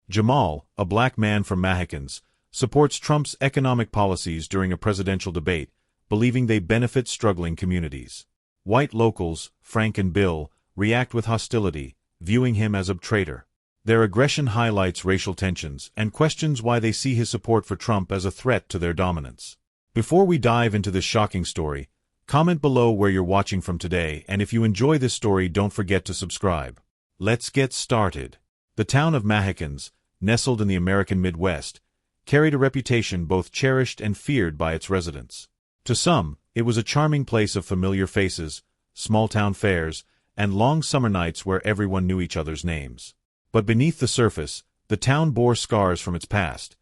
Jamal, a black man from Mahakans, supports Trump's economic policies during a presidential debate, believing they benefit struggling communities. White locals, Frank and Bill, react with hostility, viewing him as a traitor. Their aggression highlights racial tensions and questions why they see his support for Trump as a threat to their dominance. Before we dive into this shocking story, comment below where you're watching from today, and if you enjoy this story, don't forget to subscribe. Let's get started. The town of Mahakans, nestled in the American Midwest, carried a reputation both cherished and feared by its residents. To some, it was a charming place of familiar faces, small-town fairs, and long summer nights where everyone knew each other's names. But beneath the surface, the town bore scars from its past,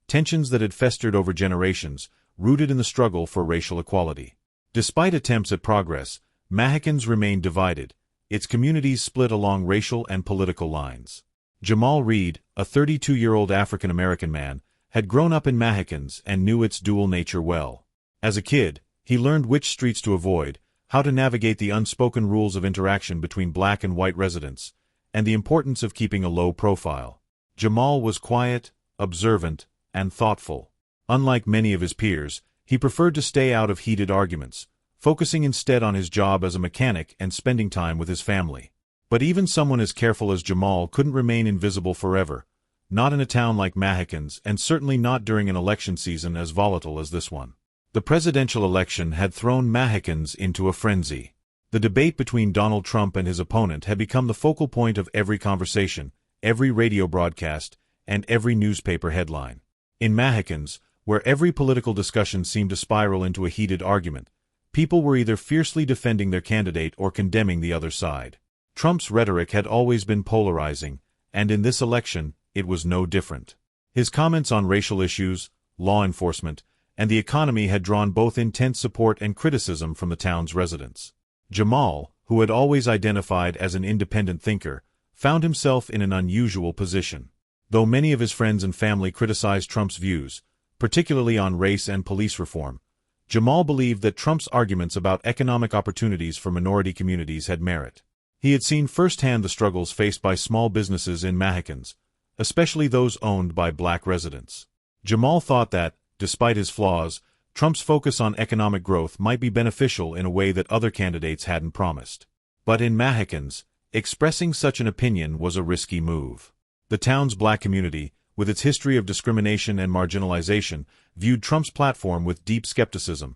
tensions that had festered over generations, rooted in the struggle for racial equality. Despite attempts at progress, Mahakans remained divided, its communities split along racial and political lines. Jamal Reed, a 32-year-old African-American man, had grown up in Mahakans and knew its dual nature well. As a kid, he learned which streets to avoid, how to navigate the unspoken rules of interaction between black and white residents, and the importance of keeping a low profile. Jamal was quiet, observant, and thoughtful. Unlike many of his peers, he preferred to stay out of heated arguments, focusing instead on his job as a mechanic and spending time with his family. But even someone as careful as Jamal couldn't remain invisible forever, not in a town like Mahakans, and certainly not during an election season as volatile as this one. The presidential election had thrown Mahakans into a frenzy. The debate between Donald Trump and his opponent had become the focal point of every conversation, every radio broadcast, and every newspaper headline. In Mahakans, where every political discussion seemed to spiral into a heated argument, people were either fiercely defending their candidate or condemning the other side. Trump's rhetoric had always been polarizing, and in this election, it was no different. His comments on racial issues, law enforcement, and the economy had drawn both intense support and criticism from the town's residents. Jamal, who had always identified as an independent thinker, found himself in an unusual position. Though many of his friends and family criticized Trump's views, particularly on race and police reform, Jamal believed that Trump's arguments about economic opportunities for minority communities had merit. He had seen firsthand the struggles faced by small businesses in Mahakans, especially those owned by black residents. Jamal thought that, despite his flaws, Trump's focus on economic growth might be beneficial in a way that other candidates hadn't promised. But in Mahakans, expressing such an opinion was a risky move. The town's black community, with its history of discrimination and marginalization, viewed Trump's platform with deep skepticism,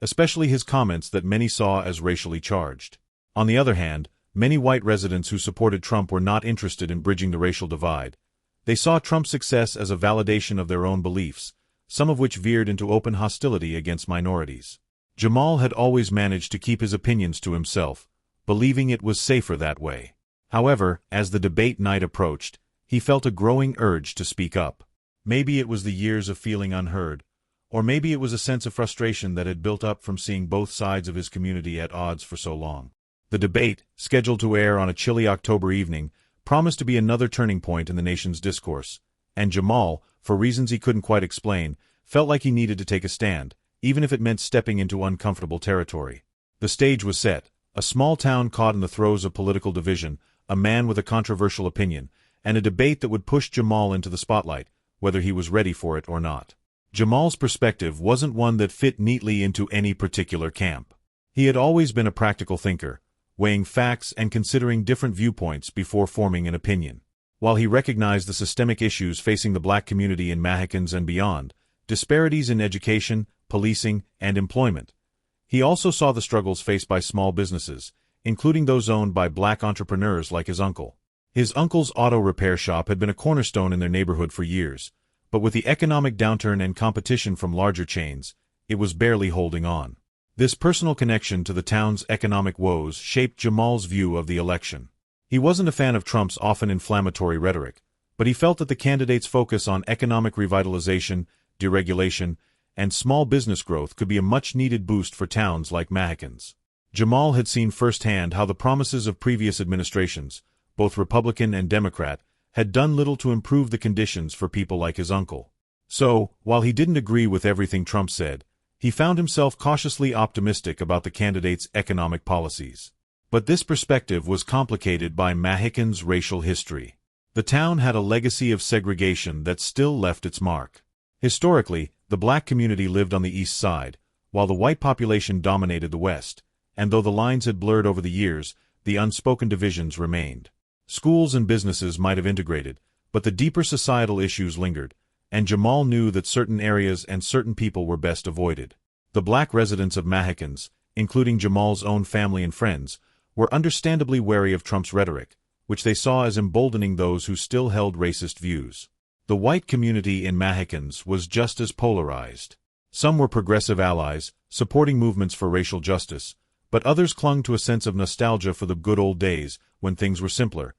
especially his comments that many saw as racially charged. On the other hand, many white residents who supported Trump were not interested in bridging the racial divide. They saw Trump's success as a validation of their own beliefs, some of which veered into open hostility against minorities. Jamal had always managed to keep his opinions to himself, believing it was safer that way. However, as the debate night approached, he felt a growing urge to speak up. Maybe it was the years of feeling unheard, or maybe it was a sense of frustration that had built up from seeing both sides of his community at odds for so long. The debate, scheduled to air on a chilly October evening, promised to be another turning point in the nation's discourse, and Jamal, for reasons he couldn't quite explain, felt like he needed to take a stand, even if it meant stepping into uncomfortable territory. The stage was set, a small town caught in the throes of political division, a man with a controversial opinion, and a debate that would push Jamal into the spotlight, whether he was ready for it or not. Jamal's perspective wasn't one that fit neatly into any particular camp. He had always been a practical thinker, weighing facts and considering different viewpoints before forming an opinion. While he recognized the systemic issues facing the black community in Mahakans and beyond, disparities in education, policing, and employment, he also saw the struggles faced by small businesses, including those owned by black entrepreneurs like his uncle. His uncle's auto repair shop had been a cornerstone in their neighborhood for years, but with the economic downturn and competition from larger chains, it was barely holding on. This personal connection to the town's economic woes shaped Jamal's view of the election. He wasn't a fan of Trump's often inflammatory rhetoric, but he felt that the candidate's focus on economic revitalization, deregulation, and small business growth could be a much-needed boost for towns like Mahakans. Jamal had seen firsthand how the promises of previous administrations, both Republican and Democrat, had done little to improve the conditions for people like his uncle. So, while he didn't agree with everything Trump said, he found himself cautiously optimistic about the candidate's economic policies. But this perspective was complicated by Mahakans' racial history. The town had a legacy of segregation that still left its mark. Historically, the black community lived on the east side, while the white population dominated the west, and though the lines had blurred over the years, the unspoken divisions remained. Schools and businesses might have integrated, but the deeper societal issues lingered, and Jamal knew that certain areas and certain people were best avoided. The black residents of Mahicans, including Jamal's own family and friends, were understandably wary of Trump's rhetoric, which they saw as emboldening those who still held racist views. The white community in Mahicans was just as polarized. Some were progressive allies, supporting movements for racial justice, but others clung to a sense of nostalgia for the good old days when things were simpler,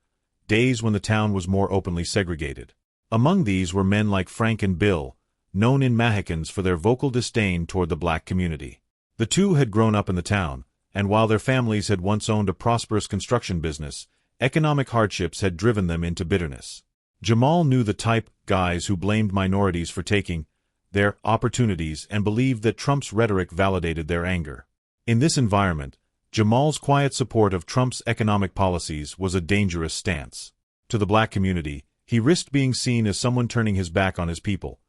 days when the town was more openly segregated. Among these were men like Frank and Bill, known in Mahicans for their vocal disdain toward the black community. The two had grown up in the town, and while their families had once owned a prosperous construction business, economic hardships had driven them into bitterness. Jamal knew the type, guys who blamed minorities for taking their opportunities and believed that Trump's rhetoric validated their anger. In this environment, Jamal's quiet support of Trump's economic policies was a dangerous stance. To the black community, he risked being seen as someone turning his back on his people.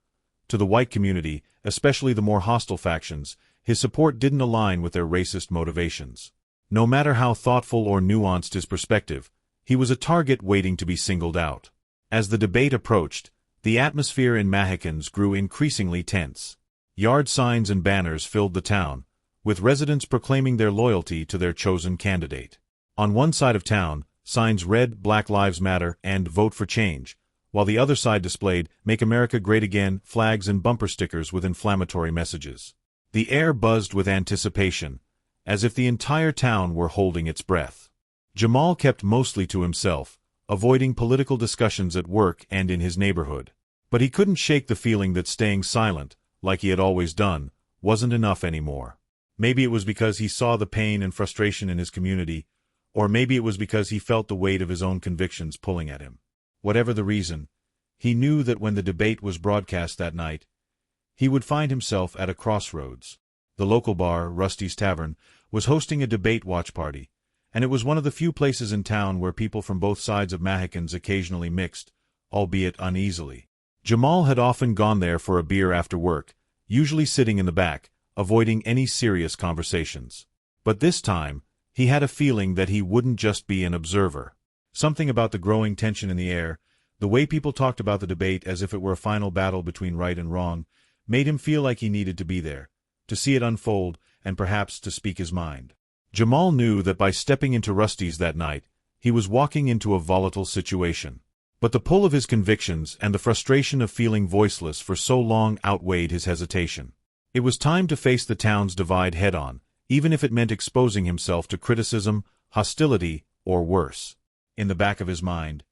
To the white community, especially the more hostile factions, his support didn't align with their racist motivations. No matter how thoughtful or nuanced his perspective, he was a target waiting to be singled out. As the debate approached, the atmosphere in Mahicans grew increasingly tense. Yard signs and banners filled the town, with residents proclaiming their loyalty to their chosen candidate. On one side of town, signs read "Black Lives Matter" and "Vote for Change," while the other side displayed "Make America Great Again" flags and bumper stickers with inflammatory messages. The air buzzed with anticipation, as if the entire town were holding its breath. Jamal kept mostly to himself, avoiding political discussions at work and in his neighborhood. But he couldn't shake the feeling that staying silent, like he had always done, wasn't enough anymore. Maybe it was because he saw the pain and frustration in his community, or maybe it was because he felt the weight of his own convictions pulling at him. Whatever the reason, he knew that when the debate was broadcast that night, he would find himself at a crossroads. The local bar, Rusty's Tavern, was hosting a debate watch party, and it was one of the few places in town where people from both sides of Mahicans occasionally mixed, albeit uneasily. Jamal had often gone there for a beer after work, usually sitting in the back, avoiding any serious conversations. But this time, he had a feeling that he wouldn't just be an observer. Something about the growing tension in the air, the way people talked about the debate as if it were a final battle between right and wrong, made him feel like he needed to be there, to see it unfold, and perhaps to speak his mind. Jamal knew that by stepping into Rusty's that night, he was walking into a volatile situation. But the pull of his convictions and the frustration of feeling voiceless for so long outweighed his hesitation. It was time to face the town's divide head-on, even if it meant exposing himself to criticism, hostility, or worse. In the back of his mind,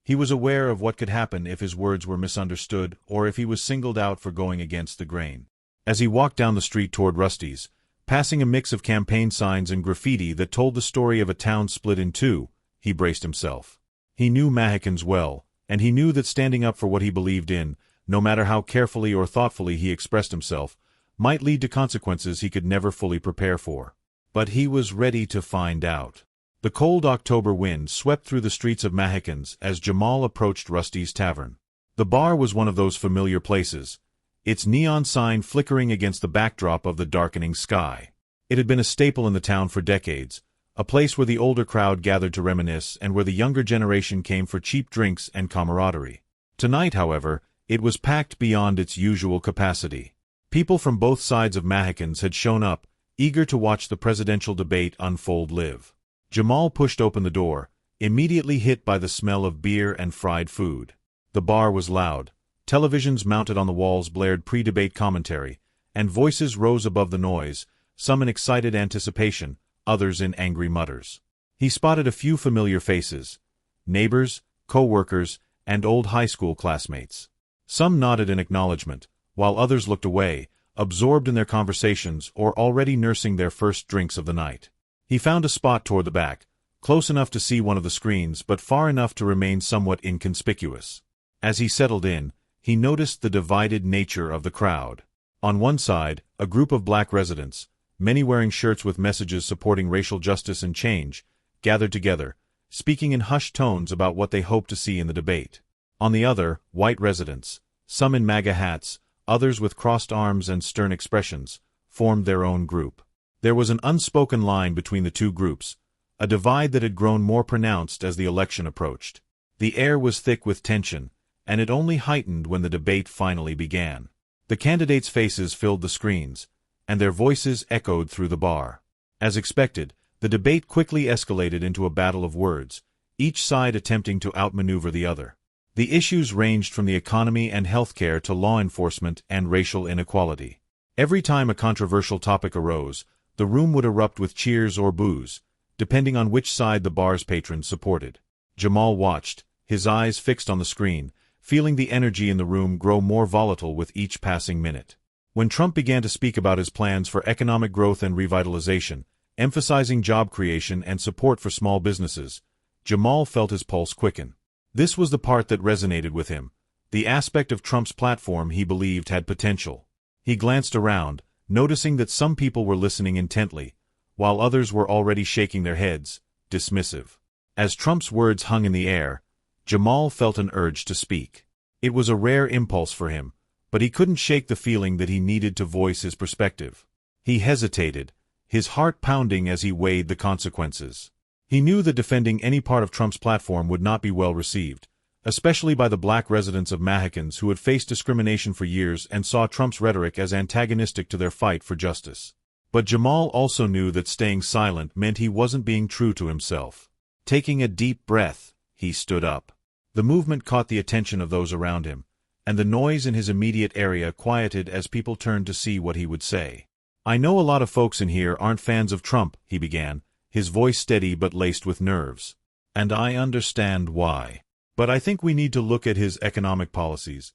he was aware of what could happen if his words were misunderstood or if he was singled out for going against the grain. As he walked down the street toward Rusty's, passing a mix of campaign signs and graffiti that told the story of a town split in two, he braced himself. He knew Mahicans well, and he knew that standing up for what he believed in, no matter how carefully or thoughtfully he expressed himself, might lead to consequences he could never fully prepare for. But he was ready to find out. The cold October wind swept through the streets of Mahicans as Jamal approached Rusty's Tavern. The bar was one of those familiar places, its neon sign flickering against the backdrop of the darkening sky. It had been a staple in the town for decades, a place where the older crowd gathered to reminisce and where the younger generation came for cheap drinks and camaraderie. Tonight, however, it was packed beyond its usual capacity. People from both sides of Mahicans had shown up, eager to watch the presidential debate unfold live. Jamal pushed open the door, immediately hit by the smell of beer and fried food. The bar was loud. Televisions mounted on the walls blared pre-debate commentary, and voices rose above the noise, some in excited anticipation, others in angry mutters. He spotted a few familiar faces: neighbors, co-workers, and old high school classmates. Some nodded in acknowledgement, while others looked away, absorbed in their conversations or already nursing their first drinks of the night. He found a spot toward the back, close enough to see one of the screens but far enough to remain somewhat inconspicuous. As he settled in, he noticed the divided nature of the crowd. On one side, a group of black residents, many wearing shirts with messages supporting racial justice and change, gathered together, speaking in hushed tones about what they hoped to see in the debate. On the other, white residents, some in MAGA hats, others with crossed arms and stern expressions, formed their own group. There was an unspoken line between the two groups, a divide that had grown more pronounced as the election approached. The air was thick with tension, and it only heightened when the debate finally began. The candidates' faces filled the screens, and their voices echoed through the bar. As expected, the debate quickly escalated into a battle of words, each side attempting to outmaneuver the other. The issues ranged from the economy and healthcare to law enforcement and racial inequality. Every time a controversial topic arose, the room would erupt with cheers or boos, depending on which side the bar's patrons supported. Jamal watched, his eyes fixed on the screen, feeling the energy in the room grow more volatile with each passing minute. When Trump began to speak about his plans for economic growth and revitalization, emphasizing job creation and support for small businesses, Jamal felt his pulse quicken. This was the part that resonated with him, the aspect of Trump's platform he believed had potential. He glanced around, noticing that some people were listening intently, while others were already shaking their heads, dismissive. As Trump's words hung in the air, Jamal felt an urge to speak. It was a rare impulse for him, but he couldn't shake the feeling that he needed to voice his perspective. He hesitated, his heart pounding as he weighed the consequences. He knew that defending any part of Trump's platform would not be well received, especially by the black residents of Mahicans who had faced discrimination for years and saw Trump's rhetoric as antagonistic to their fight for justice. But Jamal also knew that staying silent meant he wasn't being true to himself. Taking a deep breath, he stood up. The movement caught the attention of those around him, and the noise in his immediate area quieted as people turned to see what he would say. "I know a lot of folks in here aren't fans of Trump," he began, his voice steady but laced with nerves. "And I understand why. But I think we need to look at his economic policies,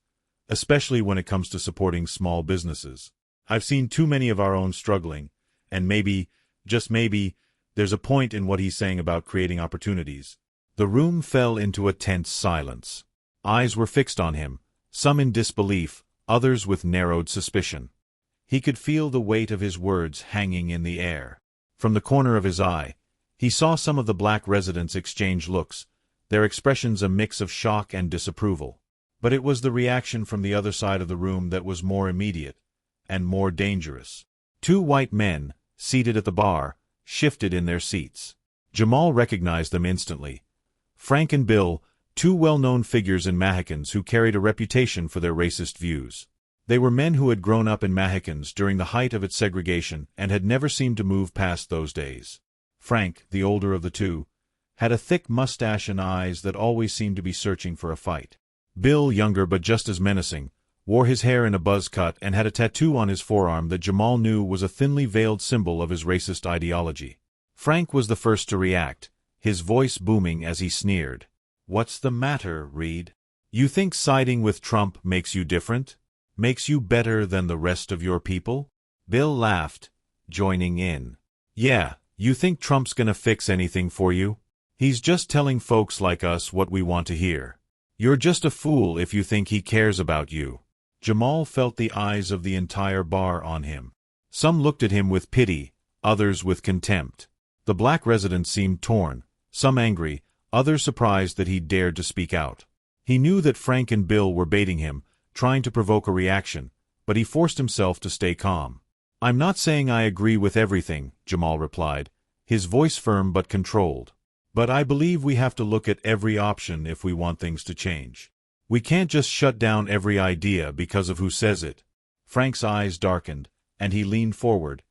especially when it comes to supporting small businesses. I've seen too many of our own struggling, and maybe, just maybe, there's a point in what he's saying about creating opportunities." The room fell into a tense silence. Eyes were fixed on him, some in disbelief, others with narrowed suspicion. He could feel the weight of his words hanging in the air. From the corner of his eye, he saw some of the black residents exchange looks, their expressions a mix of shock and disapproval. But it was the reaction from the other side of the room that was more immediate and more dangerous. Two white men, seated at the bar, shifted in their seats. Jamal recognized them instantly. Frank and Bill, two well-known figures in Mahicans who carried a reputation for their racist views. They were men who had grown up in Mahicans during the height of its segregation and had never seemed to move past those days. Frank, the older of the two, had a thick mustache and eyes that always seemed to be searching for a fight. Bill, younger but just as menacing, wore his hair in a buzz cut and had a tattoo on his forearm that Jamal knew was a thinly veiled symbol of his racist ideology. Frank was the first to react, his voice booming as he sneered. "What's the matter, Reed? You think siding with Trump makes you different? Makes you better than the rest of your people?" Bill laughed, joining in. "Yeah, you think Trump's gonna fix anything for you? He's just telling folks like us what we want to hear. You're just a fool if you think he cares about you." Jamal felt the eyes of the entire bar on him. Some looked at him with pity, others with contempt. The black residents seemed torn, some angry, others surprised that he dared to speak out. He knew that Frank and Bill were baiting him, trying to provoke a reaction, but he forced himself to stay calm. "I'm not saying I agree with everything," Jamal replied, his voice firm but controlled. "But I believe we have to look at every option if we want things to change. We can't just shut down every idea because of who says it." Frank's eyes darkened, and he leaned forward,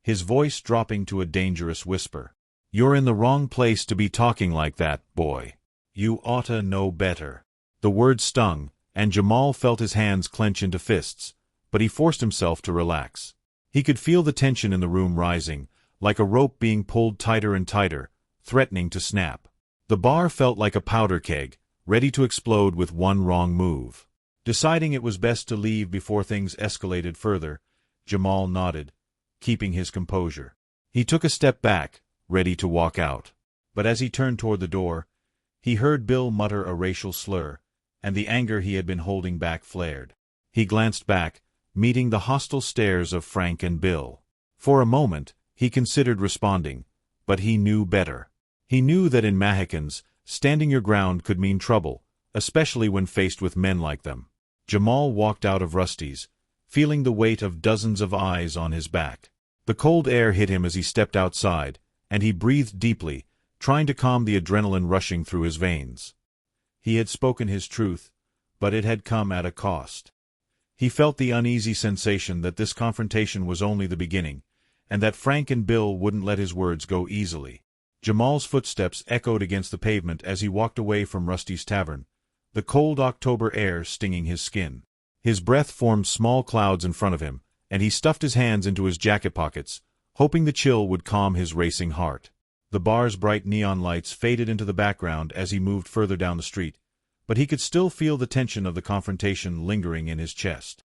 his voice dropping to a dangerous whisper. "You're in the wrong place to be talking like that, boy. You oughta know better." The words stung, and Jamal felt his hands clench into fists, but he forced himself to relax. He could feel the tension in the room rising, like a rope being pulled tighter and tighter, threatening to snap. The bar felt like a powder keg, ready to explode with one wrong move. Deciding it was best to leave before things escalated further, Jamal nodded, keeping his composure. He took a step back, ready to walk out. But as he turned toward the door, he heard Bill mutter a racial slur, and the anger he had been holding back flared. He glanced back, meeting the hostile stares of Frank and Bill. For a moment, he considered responding, but he knew better. He knew that in Mahicans, standing your ground could mean trouble, especially when faced with men like them. Jamal walked out of Rusty's, feeling the weight of dozens of eyes on his back. The cold air hit him as he stepped outside, and he breathed deeply, trying to calm the adrenaline rushing through his veins. He had spoken his truth, but it had come at a cost. He felt the uneasy sensation that this confrontation was only the beginning, and that Frank and Bill wouldn't let his words go easily. Jamal's footsteps echoed against the pavement as he walked away from Rusty's tavern, the cold October air stinging his skin. His breath formed small clouds in front of him, and he stuffed his hands into his jacket pockets, hoping the chill would calm his racing heart. The bar's bright neon lights faded into the background as he moved further down the street, but he could still feel the tension of the confrontation lingering in his chest.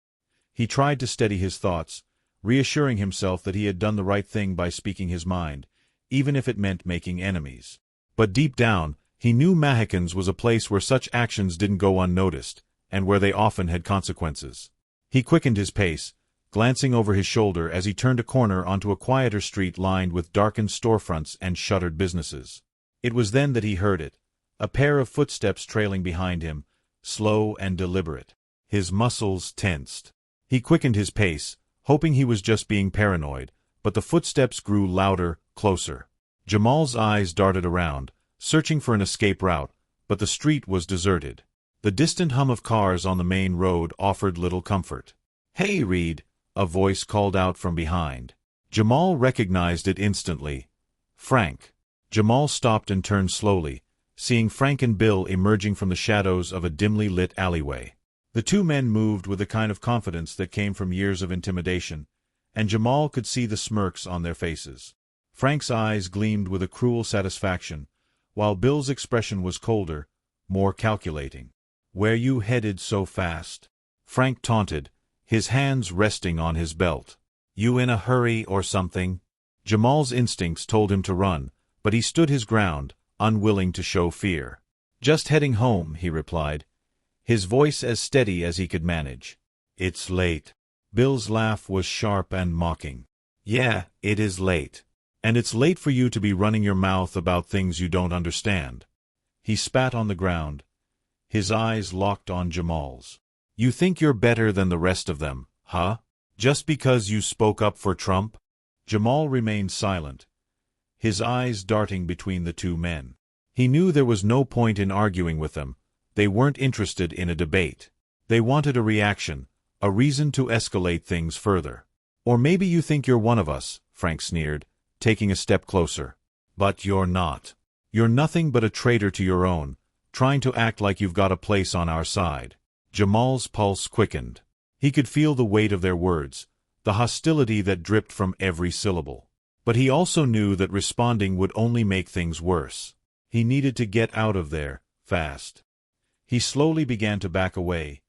He tried to steady his thoughts, reassuring himself that he had done the right thing by speaking his mind, even if it meant making enemies. But deep down, he knew Mahicans was a place where such actions didn't go unnoticed, and where they often had consequences. He quickened his pace, glancing over his shoulder as he turned a corner onto a quieter street lined with darkened storefronts and shuttered businesses. It was then that he heard it, a pair of footsteps trailing behind him, slow and deliberate. His muscles tensed. He quickened his pace, hoping he was just being paranoid, but the footsteps grew louder, closer. Jamal's eyes darted around, searching for an escape route, but the street was deserted. The distant hum of cars on the main road offered little comfort. "Hey, Reed," a voice called out from behind. Jamal recognized it instantly. Frank. Jamal stopped and turned slowly, seeing Frank and Bill emerging from the shadows of a dimly lit alleyway. The two men moved with the kind of confidence that came from years of intimidation, and Jamal could see the smirks on their faces. Frank's eyes gleamed with a cruel satisfaction, while Bill's expression was colder, more calculating. "Where you headed so fast?" Frank taunted, his hands resting on his belt. "You in a hurry or something?" Jamal's instincts told him to run, but he stood his ground, unwilling to show fear. "Just heading home," he replied, his voice as steady as he could manage. "It's late." Bill's laugh was sharp and mocking. "Yeah, it is late. And it's late for you to be running your mouth about things you don't understand." He spat on the ground, his eyes locked on Jamal's. "You think you're better than the rest of them, huh? Just because you spoke up for Trump?" Jamal remained silent, his eyes darting between the two men. He knew there was no point in arguing with them. They weren't interested in a debate. They wanted a reaction, a reason to escalate things further. "Or maybe you think you're one of us," Frank sneered, taking a step closer. "But you're not. You're nothing but a traitor to your own, trying to act like you've got a place on our side." Jamal's pulse quickened. He could feel the weight of their words, the hostility that dripped from every syllable. But he also knew that responding would only make things worse. He needed to get out of there, fast. He slowly began to back away,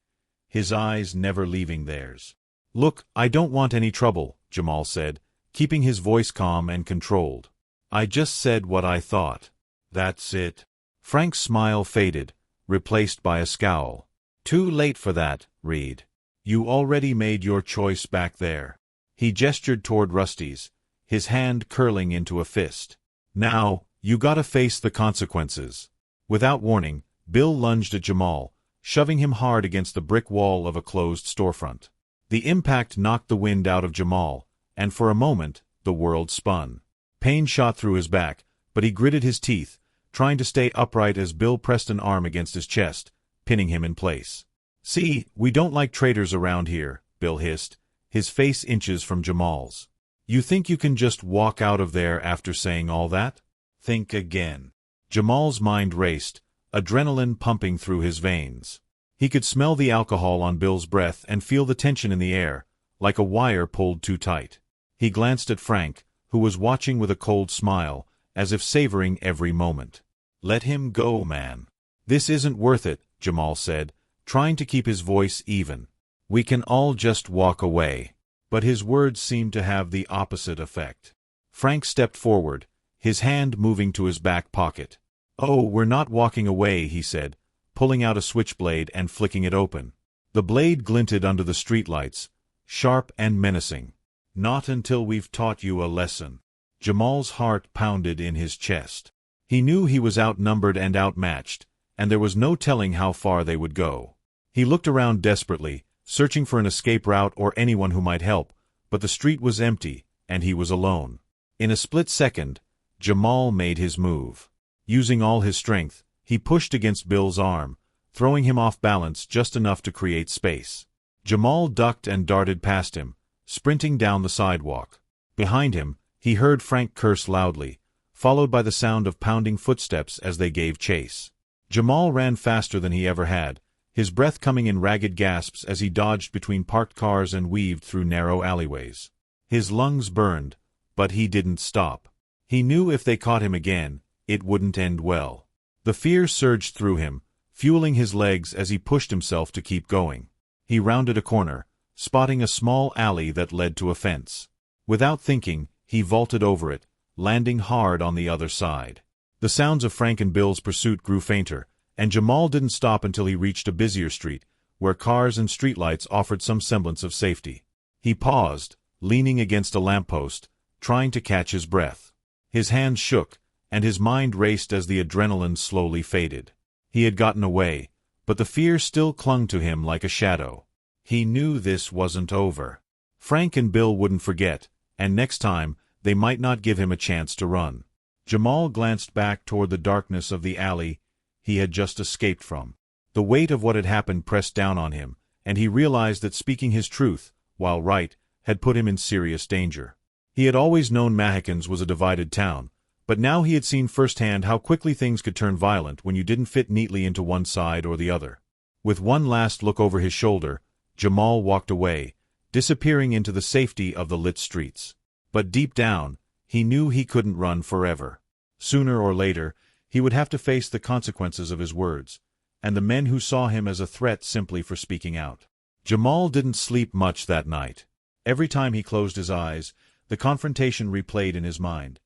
his eyes never leaving theirs. "Look, I don't want any trouble," Jamal said, keeping his voice calm and controlled. "I just said what I thought. That's it." Frank's smile faded, replaced by a scowl. "Too late for that, Reed. You already made your choice back there." He gestured toward Rusty's, his hand curling into a fist. "Now, you gotta face the consequences." Without warning, Bill lunged at Jamal, shoving him hard against the brick wall of a closed storefront. The impact knocked the wind out of Jamal, and for a moment, the world spun. Pain shot through his back, but he gritted his teeth, trying to stay upright as Bill pressed an arm against his chest, pinning him in place. "See, we don't like traitors around here," Bill hissed, his face inches from Jamal's. "You think you can just walk out of there after saying all that? Think again." Jamal's mind raced, adrenaline pumping through his veins. He could smell the alcohol on Bill's breath and feel the tension in the air, like a wire pulled too tight. He glanced at Frank, who was watching with a cold smile, as if savoring every moment. "Let him go, man." "This isn't worth it," Jamal said, trying to keep his voice even. "We can all just walk away." But his words seemed to have the opposite effect. Frank stepped forward, his hand moving to his back pocket. "Oh, we're not walking away," he said, pulling out a switchblade and flicking it open. The blade glinted under the streetlights, sharp and menacing. "Not until we've taught you a lesson." Jamal's heart pounded in his chest. He knew he was outnumbered and outmatched, and there was no telling how far they would go. He looked around desperately, searching for an escape route or anyone who might help, but the street was empty, and he was alone. In a split second, Jamal made his move. Using all his strength, he pushed against Bill's arm, throwing him off balance just enough to create space. Jamal ducked and darted past him, sprinting down the sidewalk. Behind him, he heard Frank curse loudly, followed by the sound of pounding footsteps as they gave chase. Jamal ran faster than he ever had, his breath coming in ragged gasps as he dodged between parked cars and weaved through narrow alleyways. His lungs burned, but he didn't stop. He knew if they caught him again, it wouldn't end well. The fear surged through him, fueling his legs as he pushed himself to keep going. He rounded a corner, spotting a small alley that led to a fence. Without thinking, he vaulted over it, landing hard on the other side. The sounds of Frank and Bill's pursuit grew fainter, and Jamal didn't stop until he reached a busier street, where cars and streetlights offered some semblance of safety. He paused, leaning against a lamppost, trying to catch his breath. His hands shook, and his mind raced as the adrenaline slowly faded. He had gotten away, but the fear still clung to him like a shadow. He knew this wasn't over. Frank and Bill wouldn't forget, and next time, they might not give him a chance to run. Jamal glanced back toward the darkness of the alley he had just escaped from. The weight of what had happened pressed down on him, and he realized that speaking his truth, while right, had put him in serious danger. He had always known Mahicans was a divided town, but now he had seen firsthand how quickly things could turn violent when you didn't fit neatly into one side or the other. With one last look over his shoulder, Jamal walked away, disappearing into the safety of the lit streets. But deep down, he knew he couldn't run forever. Sooner or later, he would have to face the consequences of his words, and the men who saw him as a threat simply for speaking out. Jamal didn't sleep much that night. Every time he closed his eyes, the confrontation replayed in his mind.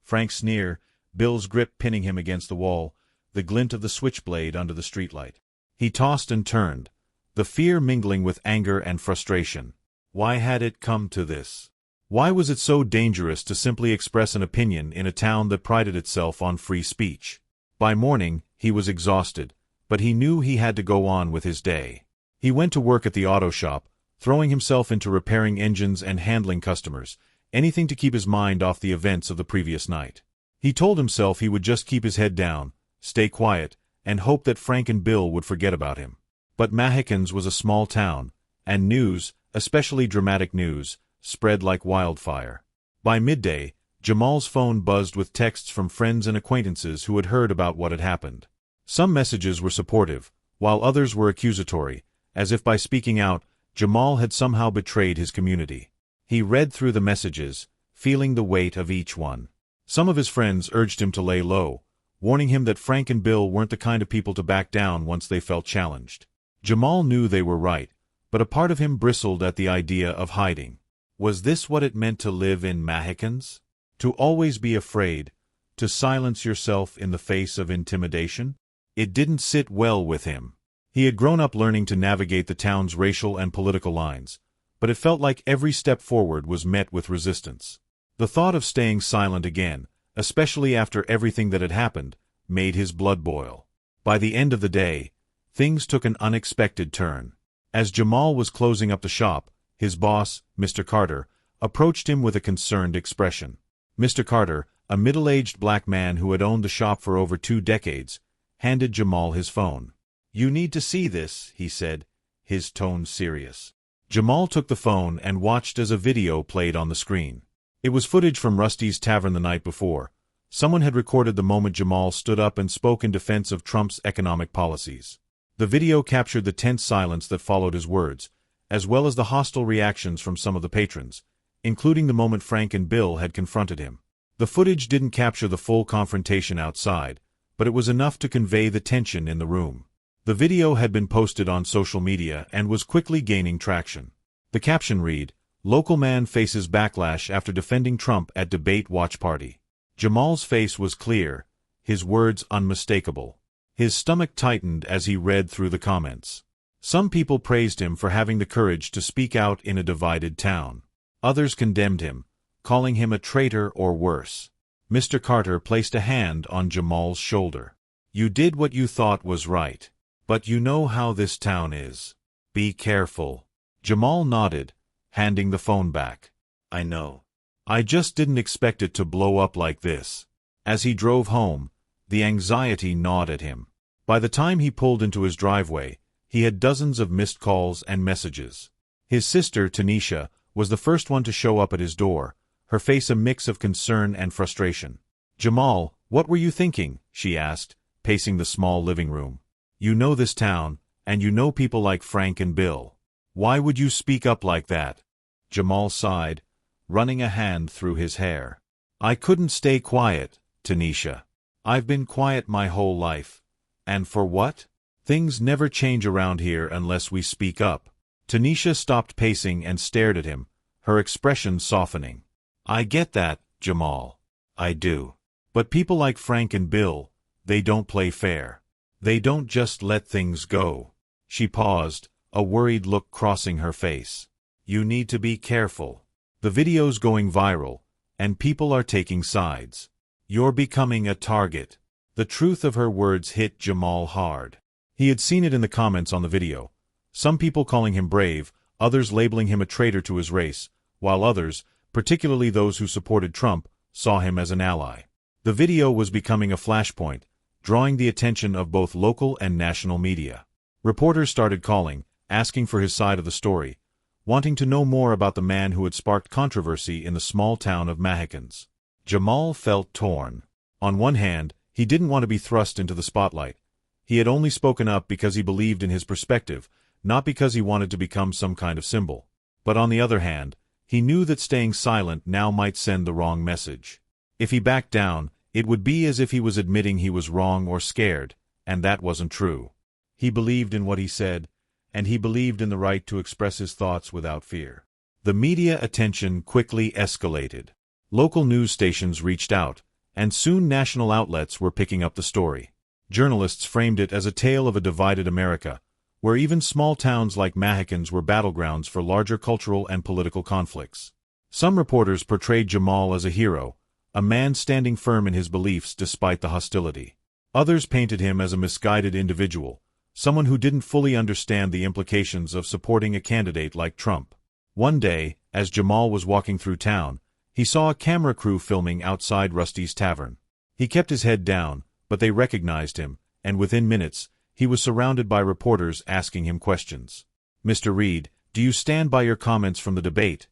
Frank's sneer, Bill's grip pinning him against the wall, the glint of the switchblade under the streetlight. He tossed and turned, the fear mingling with anger and frustration. Why had it come to this? Why was it so dangerous to simply express an opinion in a town that prided itself on free speech? By morning, he was exhausted, but he knew he had to go on with his day. He went to work at the auto shop, throwing himself into repairing engines and handling customers, anything to keep his mind off the events of the previous night. He told himself he would just keep his head down, stay quiet, and hope that Frank and Bill would forget about him. But Mahicans was a small town, and news, especially dramatic news, spread like wildfire. By midday, Jamal's phone buzzed with texts from friends and acquaintances who had heard about what had happened. Some messages were supportive, while others were accusatory, as if by speaking out, Jamal had somehow betrayed his community. He read through the messages, feeling the weight of each one. Some of his friends urged him to lay low, warning him that Frank and Bill weren't the kind of people to back down once they felt challenged. Jamal knew they were right, but a part of him bristled at the idea of hiding. Was this what it meant to live in Mahicans? To always be afraid, to silence yourself in the face of intimidation? It didn't sit well with him. He had grown up learning to navigate the town's racial and political lines, but it felt like every step forward was met with resistance. The thought of staying silent again, especially after everything that had happened, made his blood boil. By the end of the day, things took an unexpected turn. As Jamal was closing up the shop, his boss, Mr. Carter, approached him with a concerned expression. Mr. Carter, a middle-aged black man who had owned the shop for over 2 decades, handed Jamal his phone. "You need to see this," he said, his tone serious. Jamal took the phone and watched as a video played on the screen. It was footage from Rusty's Tavern the night before. Someone had recorded the moment Jamal stood up and spoke in defense of Trump's economic policies. The video captured the tense silence that followed his words, as well as the hostile reactions from some of the patrons, including the moment Frank and Bill had confronted him. The footage didn't capture the full confrontation outside, but it was enough to convey the tension in the room. The video had been posted on social media and was quickly gaining traction. The caption read, "Local man faces backlash after defending Trump at debate watch party." Jamal's face was clear, his words unmistakable. His stomach tightened as he read through the comments. Some people praised him for having the courage to speak out in a divided town. Others condemned him, calling him a traitor or worse. Mr. Carter placed a hand on Jamal's shoulder. You did what you thought was right. But you know how this town is. Be careful. Jamal nodded, handing the phone back. I know. I just didn't expect it to blow up like this. As he drove home, the anxiety gnawed at him. By the time he pulled into his driveway, he had dozens of missed calls and messages. His sister, Tanisha, was the first one to show up at his door, her face a mix of concern and frustration. Jamal, what were you thinking? She asked, pacing the small living room. You know this town, and you know people like Frank and Bill. Why would you speak up like that? Jamal sighed, running a hand through his hair. I couldn't stay quiet, Tanisha. I've been quiet my whole life. And for what? Things never change around here unless we speak up. Tanisha stopped pacing and stared at him, her expression softening. I get that, Jamal. I do. But people like Frank and Bill, they don't play fair. They don't just let things go. She paused, a worried look crossing her face. You need to be careful. The video's going viral, and people are taking sides. You're becoming a target. The truth of her words hit Jamal hard. He had seen it in the comments on the video. Some people calling him brave, others labeling him a traitor to his race, while others, particularly those who supported Trump, saw him as an ally. The video was becoming a flashpoint, drawing the attention of both local and national media. Reporters started calling, asking for his side of the story, wanting to know more about the man who had sparked controversy in the small town of Mahicans. Jamal felt torn. On one hand, he didn't want to be thrust into the spotlight. He had only spoken up because he believed in his perspective, not because he wanted to become some kind of symbol. But on the other hand, he knew that staying silent now might send the wrong message. If he backed down, it would be as if he was admitting he was wrong or scared, and that wasn't true. He believed in what he said, and he believed in the right to express his thoughts without fear. The media attention quickly escalated. Local news stations reached out, and soon national outlets were picking up the story. Journalists framed it as a tale of a divided America, where even small towns like Mahicans were battlegrounds for larger cultural and political conflicts. Some reporters portrayed Jamal as a hero, a man standing firm in his beliefs despite the hostility. Others painted him as a misguided individual, someone who didn't fully understand the implications of supporting a candidate like Trump. One day, as Jamal was walking through town, he saw a camera crew filming outside Rusty's tavern. He kept his head down, but they recognized him, and within minutes, he was surrounded by reporters asking him questions. Mr. Reed, do you stand by your comments from the debate?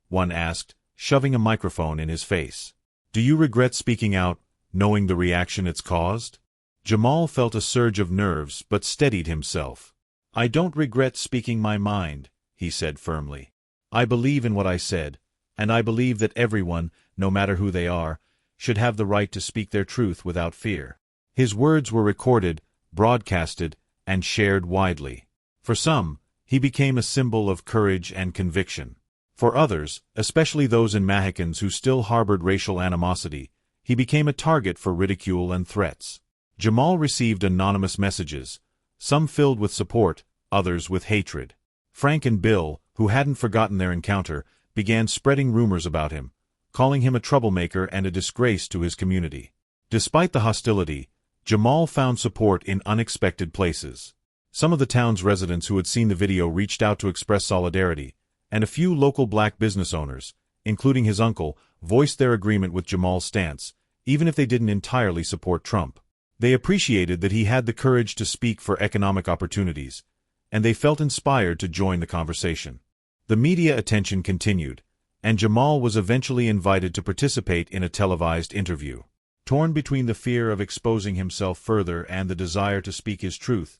One asked, shoving a microphone in his face. Do you regret speaking out, knowing the reaction it's caused? Jamal felt a surge of nerves but steadied himself. I don't regret speaking my mind, he said firmly. I believe in what I said, and I believe that everyone, no matter who they are, should have the right to speak their truth without fear. His words were recorded, broadcasted, and shared widely. For some, he became a symbol of courage and conviction. For others, especially those in Mahicans who still harbored racial animosity, he became a target for ridicule and threats. Jamal received anonymous messages, some filled with support, others with hatred. Frank and Bill, who hadn't forgotten their encounter, began spreading rumors about him, calling him a troublemaker and a disgrace to his community. Despite the hostility, Jamal found support in unexpected places. Some of the town's residents who had seen the video reached out to express solidarity, and a few local black business owners, including his uncle, voiced their agreement with Jamal's stance, even if they didn't entirely support Trump. They appreciated that he had the courage to speak for economic opportunities, and they felt inspired to join the conversation. The media attention continued, and Jamal was eventually invited to participate in a televised interview. Torn between the fear of exposing himself further and the desire to speak his truth,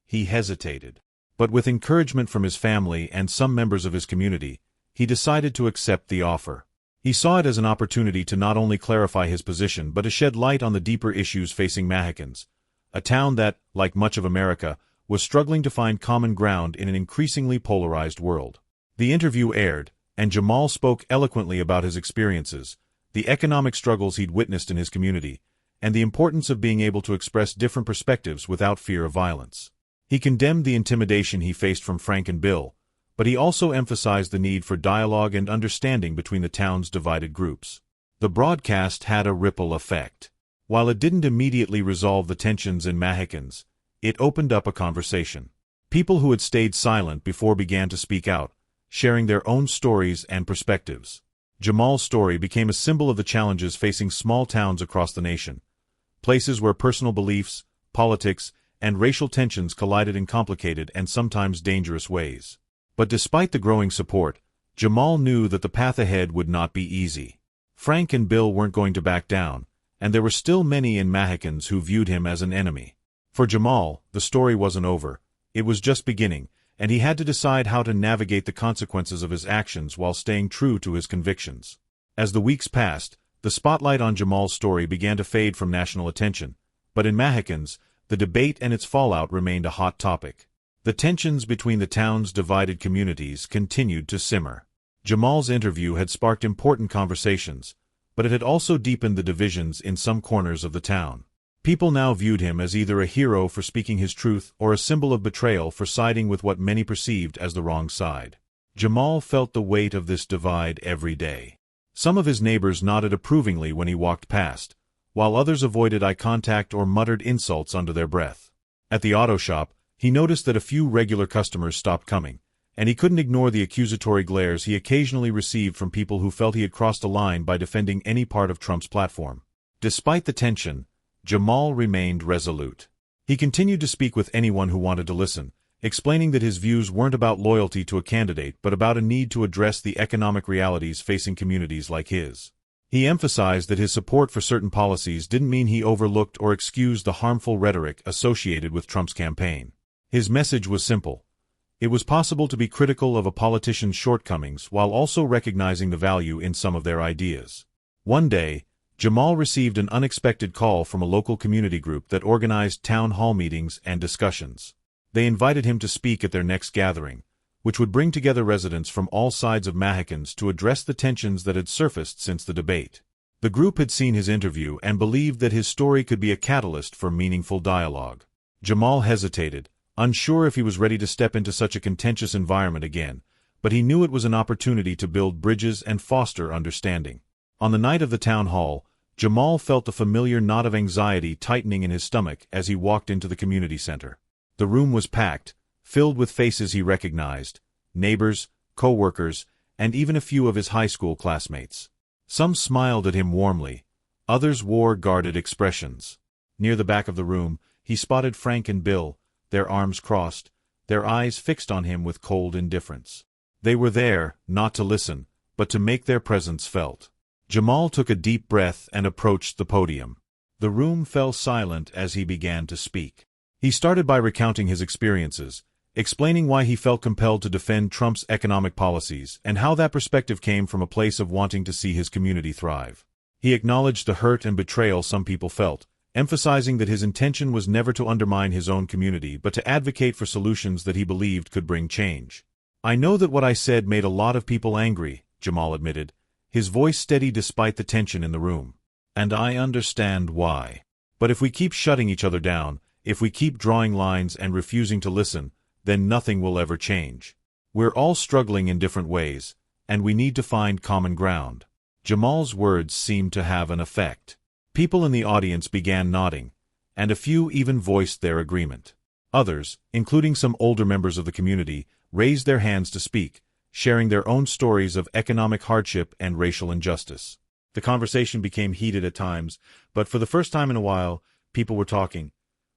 he hesitated. But with encouragement from his family and some members of his community, he decided to accept the offer. He saw it as an opportunity to not only clarify his position but to shed light on the deeper issues facing Mahicans, a town that, like much of America, was struggling to find common ground in an increasingly polarized world. The interview aired, and Jamal spoke eloquently about his experiences, the economic struggles he'd witnessed in his community, and the importance of being able to express different perspectives without fear of violence. He condemned the intimidation he faced from Frank and Bill, but he also emphasized the need for dialogue and understanding between the town's divided groups. The broadcast had a ripple effect. While it didn't immediately resolve the tensions in Mahicans, it opened up a conversation. People who had stayed silent before began to speak out, sharing their own stories and perspectives. Jamal's story became a symbol of the challenges facing small towns across the nation, places where personal beliefs, politics, and racial tensions collided in complicated and sometimes dangerous ways. But despite the growing support, Jamal knew that the path ahead would not be easy. Frank and Bill weren't going to back down, and there were still many in Mahicans who viewed him as an enemy. For Jamal, the story wasn't over. It was just beginning, and he had to decide how to navigate the consequences of his actions while staying true to his convictions. As the weeks passed, the spotlight on Jamal's story began to fade from national attention, but in Mahicans, the debate and its fallout remained a hot topic. The tensions between the town's divided communities continued to simmer. Jamal's interview had sparked important conversations, but it had also deepened the divisions in some corners of the town. People now viewed him as either a hero for speaking his truth or a symbol of betrayal for siding with what many perceived as the wrong side. Jamal felt the weight of this divide every day. Some of his neighbors nodded approvingly when he walked past, while others avoided eye contact or muttered insults under their breath. At the auto shop, he noticed that a few regular customers stopped coming, and he couldn't ignore the accusatory glares he occasionally received from people who felt he had crossed a line by defending any part of Trump's platform. Despite the tension, Jamal remained resolute. He continued to speak with anyone who wanted to listen, explaining that his views weren't about loyalty to a candidate but about a need to address the economic realities facing communities like his. He emphasized that his support for certain policies didn't mean he overlooked or excused the harmful rhetoric associated with Trump's campaign. His message was simple. It was possible to be critical of a politician's shortcomings while also recognizing the value in some of their ideas. One day, Jamal received an unexpected call from a local community group that organized town hall meetings and discussions. They invited him to speak at their next gathering, which would bring together residents from all sides of Mahicans to address the tensions that had surfaced since the debate. The group had seen his interview and believed that his story could be a catalyst for meaningful dialogue. Jamal hesitated, unsure if he was ready to step into such a contentious environment again, but he knew it was an opportunity to build bridges and foster understanding. On the night of the town hall, Jamal felt the familiar knot of anxiety tightening in his stomach as he walked into the community center. The room was packed, filled with faces he recognized, neighbors, co-workers, and even a few of his high school classmates. Some smiled at him warmly, others wore guarded expressions. Near the back of the room, he spotted Frank and Bill, their arms crossed, their eyes fixed on him with cold indifference. They were there, not to listen, but to make their presence felt. Jamal took a deep breath and approached the podium. The room fell silent as he began to speak. He started by recounting his experiences, explaining why he felt compelled to defend Trump's economic policies and how that perspective came from a place of wanting to see his community thrive. He acknowledged the hurt and betrayal some people felt, emphasizing that his intention was never to undermine his own community but to advocate for solutions that he believed could bring change. "I know that what I said made a lot of people angry," Jamal admitted, his voice steady despite the tension in the room. "And I understand why. But if we keep shutting each other down, if we keep drawing lines and refusing to listen, then nothing will ever change. We're all struggling in different ways, and we need to find common ground." Jamal's words seemed to have an effect. People in the audience began nodding, and a few even voiced their agreement. Others, including some older members of the community, raised their hands to speak, sharing their own stories of economic hardship and racial injustice. The conversation became heated at times, but for the first time in a while, people were talking,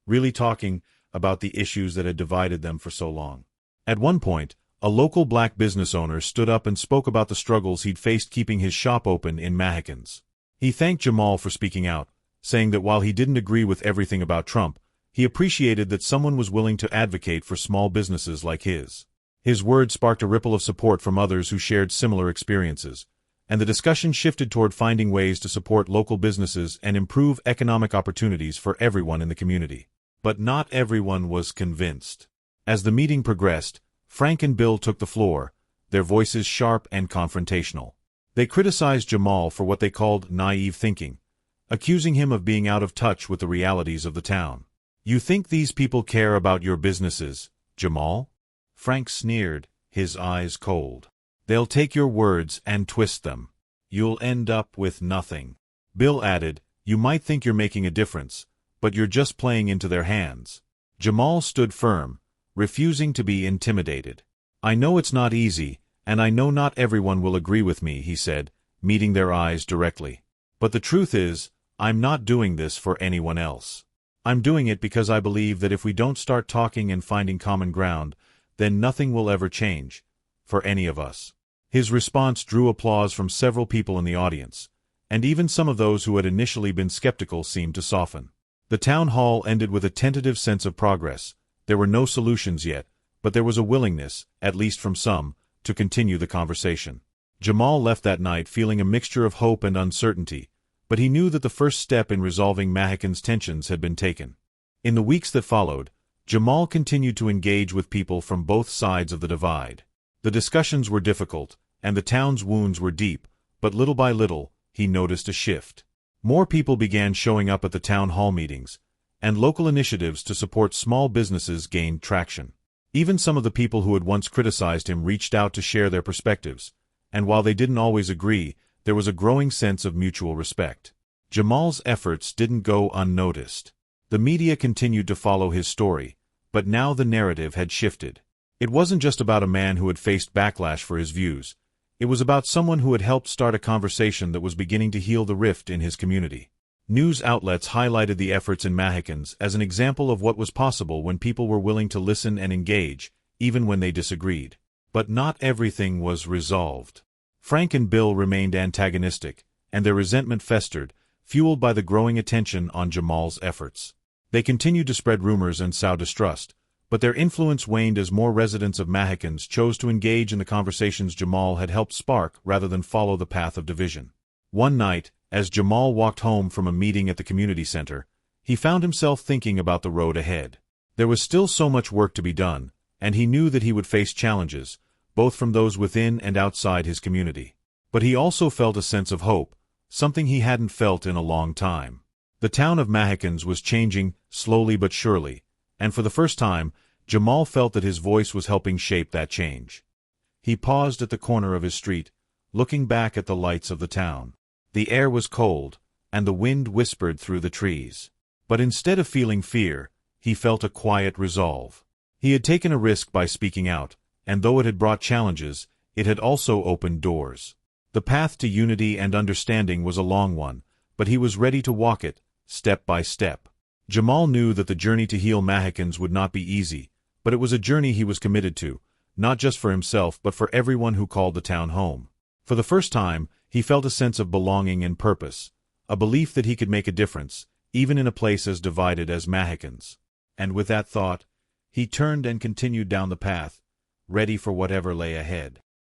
really talking, about the issues that had divided them for so long. At one point, a local black business owner stood up and spoke about the struggles he'd faced keeping his shop open in Mahicans. He thanked Jamal for speaking out, saying that while he didn't agree with everything about Trump, he appreciated that someone was willing to advocate for small businesses like his. His words sparked a ripple of support from others who shared similar experiences, and the discussion shifted toward finding ways to support local businesses and improve economic opportunities for everyone in the community. But not everyone was convinced. As the meeting progressed, Frank and Bill took the floor, their voices sharp and confrontational. They criticized Jamal for what they called naive thinking, accusing him of being out of touch with the realities of the town. "You think these people care about your businesses, Jamal?" Frank sneered, his eyes cold. "They'll take your words and twist them. you'll end up with nothing. Bill added, you might think you're making a difference, but you're just playing into their hands. Jamal stood firm, refusing to be intimidated. I know it's not easy, and I know not everyone will agree with me, he said, meeting their eyes directly. But the truth is, I'm not doing this for anyone else. I'm doing it because I believe that if we don't start talking and finding common ground, then nothing will ever change, for any of us. His response drew applause from several people in the audience, and even some of those who had initially been skeptical seemed to soften. The town hall ended with a tentative sense of progress. There were no solutions yet, but there was a willingness, at least from some, to continue the conversation. Jamal left that night feeling a mixture of hope and uncertainty, but he knew that the first step in resolving Mahakan's tensions had been taken. In the weeks that followed, Jamal continued to engage with people from both sides of the divide. The discussions were difficult, and the town's wounds were deep, but little by little, he noticed a shift. More people began showing up at the town hall meetings, and local initiatives to support small businesses gained traction. Even some of the people who had once criticized him reached out to share their perspectives, and while they didn't always agree, there was a growing sense of mutual respect. Jamal's efforts didn't go unnoticed. The media continued to follow his story, but now the narrative had shifted. It wasn't just about a man who had faced backlash for his views. It was about someone who had helped start a conversation that was beginning to heal the rift in his community. News outlets highlighted the efforts in Mahakans as an example of what was possible when people were willing to listen and engage, even when they disagreed. But not everything was resolved. Frank and Bill remained antagonistic, and their resentment festered, fueled by the growing attention on Jamal's efforts. They continued to spread rumors and sow distrust, but their influence waned as more residents of Mahakans chose to engage in the conversations Jamal had helped spark rather than follow the path of division. One night, as Jamal walked home from a meeting at the community center, he found himself thinking about the road ahead. There was still so much work to be done, and he knew that he would face challenges, both from those within and outside his community. But he also felt a sense of hope, something he hadn't felt in a long time. The town of Mahakans was changing, slowly but surely, and for the first time, Jamal felt that his voice was helping shape that change. He paused at the corner of his street, looking back at the lights of the town. The air was cold, and the wind whispered through the trees. But instead of feeling fear, he felt a quiet resolve. He had taken a risk by speaking out, and though it had brought challenges, it had also opened doors. The path to unity and understanding was a long one, but he was ready to walk it, step by step. Jamal knew that the journey to heal Mahakans would not be easy, but it was a journey he was committed to, not just for himself but for everyone who called the town home. For the first time, he felt a sense of belonging and purpose, a belief that he could make a difference, even in a place as divided as Mahakans. And with that thought, he turned and continued down the path, ready for whatever lay ahead.